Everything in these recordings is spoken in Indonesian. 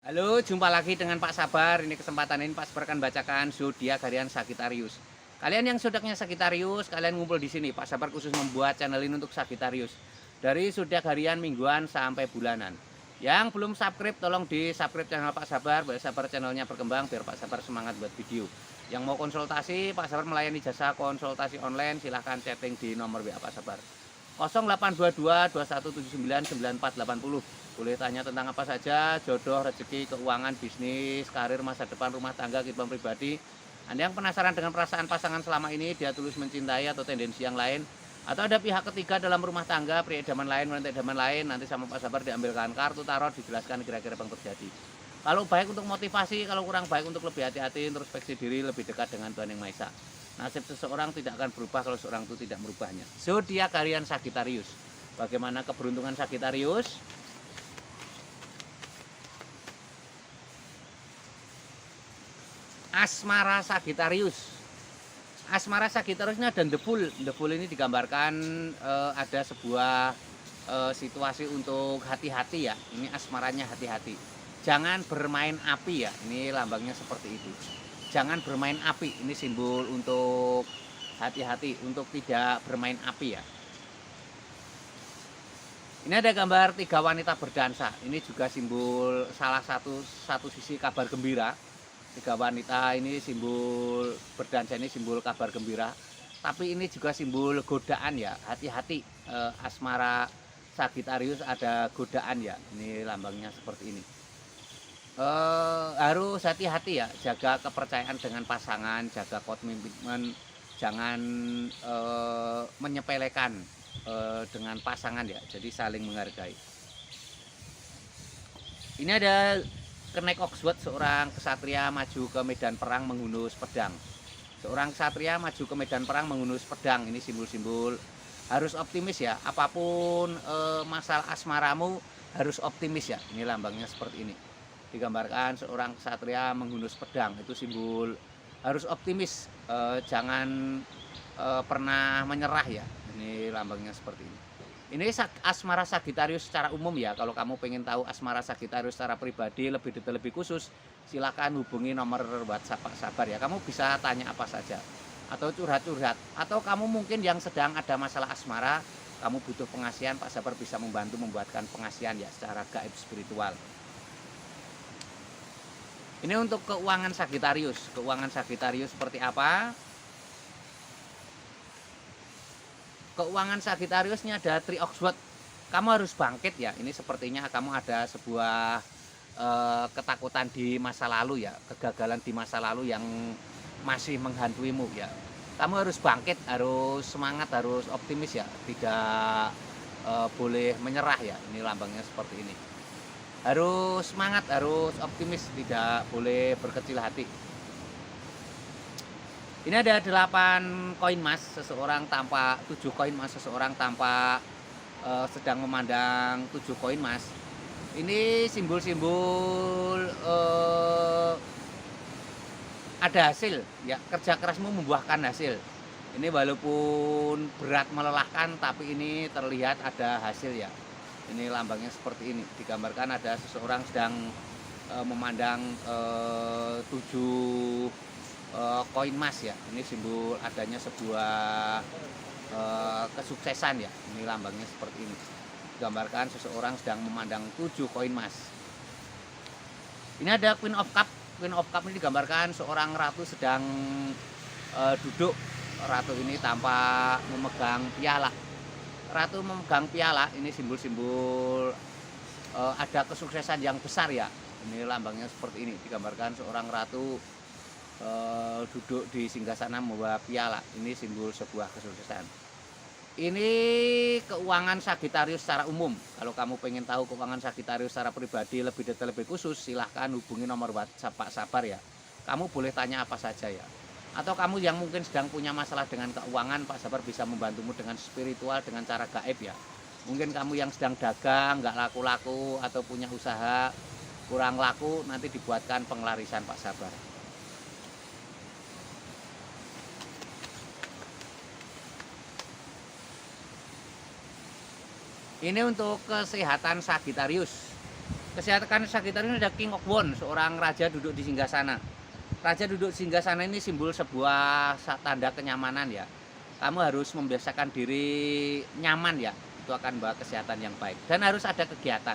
Halo, jumpa lagi dengan Pak Sabar. Ini kesempatan ini Pak Sabar akan bacakan zodiak harian Sagittarius. Kalian yang zodiaknya Sagittarius, kalian ngumpul di sini. Pak Sabar khusus membuat channel ini untuk Sagittarius. Dari zodiak harian, mingguan sampai bulanan. Yang belum subscribe, tolong di subscribe channel Pak Sabar. Biar Sabar channelnya berkembang, biar Pak Sabar semangat buat video. Yang mau konsultasi, Pak Sabar melayani jasa konsultasi online. Silahkan chatting di nomor WA Pak Sabar. 0822 2179 9480. Boleh tanya tentang apa saja, jodoh, rezeki, keuangan, bisnis, karir, masa depan, rumah tangga, kehidupan pribadi. Anda yang penasaran dengan perasaan pasangan selama ini, dia tulus mencintai atau tendensi yang lain, atau ada pihak ketiga dalam rumah tangga, pria idaman lain, wanita idaman lain, nanti sama Pak Sabar diambilkan kartu tarot, dijelaskan kira-kira apa yang terjadi. Kalau baik untuk motivasi, kalau kurang baik untuk lebih hati-hati, introspeksi diri, lebih dekat dengan Tuhan Yang Maha Esa. Nasib seseorang tidak akan berubah kalau seorang itu tidak merubahnya. Zodiak harian Sagittarius. Bagaimana keberuntungan Sagittarius? Asmara Sagittarius. Asmara Sagittarius ini ada The Fool. The Fool ini digambarkan ada sebuah situasi untuk hati-hati ya. Ini asmaranya hati-hati. Jangan bermain api ya. Ini lambangnya seperti itu. Jangan bermain api. Ini simbol untuk hati-hati, untuk tidak bermain api ya. Ini ada gambar 3 wanita berdansa. Ini juga simbol salah satu sisi kabar gembira. 3 wanita ini simbol berdansa, ini simbol kabar gembira. Tapi ini juga simbol godaan ya. Hati-hati, asmara Sagittarius ada godaan ya. Ini lambangnya seperti ini. Harus hati-hati ya, jaga kepercayaan dengan pasangan, jaga komitmen, jangan menyepelekan dengan pasangan ya, jadi saling menghargai. Ini ada kenek Oxford, seorang kesatria maju ke medan perang menghunus pedang. Seorang kesatria maju ke medan perang menghunus pedang, ini simbol-simbol harus optimis ya, apapun masalah asmaramu harus optimis ya. Ini lambangnya seperti ini. Digambarkan seorang kesatria menghunus pedang, itu simbol harus optimis, jangan pernah menyerah ya. Ini lambangnya seperti ini. Ini asmara Sagittarius secara umum ya. Kalau kamu pengen tahu asmara Sagittarius secara pribadi lebih detail, lebih khusus, silakan hubungi nomor WhatsApp Pak Sabar ya. Kamu bisa tanya apa saja atau curhat-curhat, atau kamu mungkin yang sedang ada masalah asmara, kamu butuh pengasihan, Pak Sabar bisa membantu membuatkan pengasihan ya secara gaib spiritual. Ini untuk keuangan Sagittarius. Keuangan Sagittarius seperti apa? Keuangan Sagittarius ini ada Three Oxford. Kamu harus bangkit ya. Ini sepertinya kamu ada sebuah ketakutan di masa lalu ya, kegagalan di masa lalu yang masih menghantuimu ya. Kamu harus bangkit, harus semangat, harus optimis ya. Tidak boleh menyerah ya. Ini lambangnya seperti ini. Harus semangat, harus optimis, tidak boleh berkecil hati. Ini ada 8 koin emas, seseorang tampak 7 koin emas, seseorang tampak sedang memandang 7 koin emas. Ini simbol-simbol ada hasil ya, kerja kerasmu membuahkan hasil. Ini walaupun berat melelahkan, tapi ini terlihat ada hasil ya. Ini lambangnya seperti ini. Digambarkan ada seseorang sedang memandang 7 koin emas ya. Ini simbol adanya sebuah kesuksesan ya. Ini lambangnya seperti ini. Digambarkan seseorang sedang memandang 7 koin emas. Ini ada Queen of Cup. Queen of Cup ini digambarkan seorang ratu sedang duduk. Ratu ini tampak memegang piala. Ratu memegang piala, ini simbol-simbol ada kesuksesan yang besar ya. Ini lambangnya seperti ini. Digambarkan seorang ratu duduk di singgasana membawa piala. Ini simbol sebuah kesuksesan. Ini keuangan Sagittarius secara umum. Kalau kamu pengen tahu keuangan Sagittarius secara pribadi lebih detail, lebih khusus, silahkan hubungi nomor WhatsApp Pak Sabar ya. Kamu boleh tanya apa saja ya. Atau kamu yang mungkin sedang punya masalah dengan keuangan, Pak Sabar bisa membantumu dengan spiritual, dengan cara gaib ya. Mungkin kamu yang sedang dagang, nggak laku-laku, atau punya usaha kurang laku, nanti dibuatkan penglarisan Pak Sabar. Ini untuk kesehatan Sagittarius. Kesehatan Sagittarius ini ada King of Wands, seorang raja duduk di singgasana. Raja duduk di singgasana ini simbol sebuah tanda kenyamanan ya. Kamu harus membiasakan diri nyaman ya, itu akan bawa kesehatan yang baik. Dan harus ada kegiatan.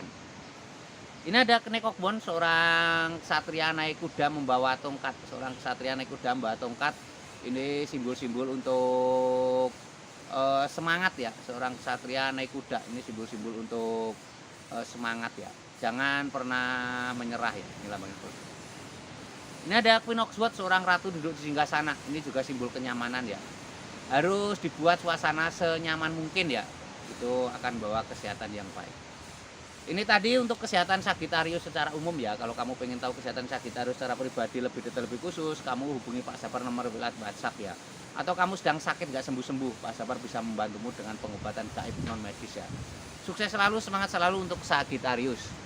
Ini ada Knight of Wands, seorang ksatria naik kuda membawa tongkat. Seorang ksatria naik kuda membawa tongkat. Ini simbol-simbol untuk semangat ya. Seorang ksatria naik kuda, ini simbol-simbol untuk semangat ya. Jangan pernah menyerah ya. Ini lambangnya. Ini ada Queen of Swords, seorang ratu duduk di singgasana. Ini juga simbol kenyamanan ya. Harus dibuat suasana senyaman mungkin ya. Itu akan bawa kesehatan yang baik. Ini tadi untuk kesehatan Sagittarius secara umum ya. Kalau kamu pengen tahu kesehatan Sagittarius secara pribadi lebih detail lebih khusus, kamu hubungi Pak Sapar nomor WhatsApp ya. Atau kamu sedang sakit nggak sembuh-sembuh, Pak Sapar bisa membantumu dengan pengobatan gaib non medis ya. Sukses selalu, semangat selalu untuk Sagittarius.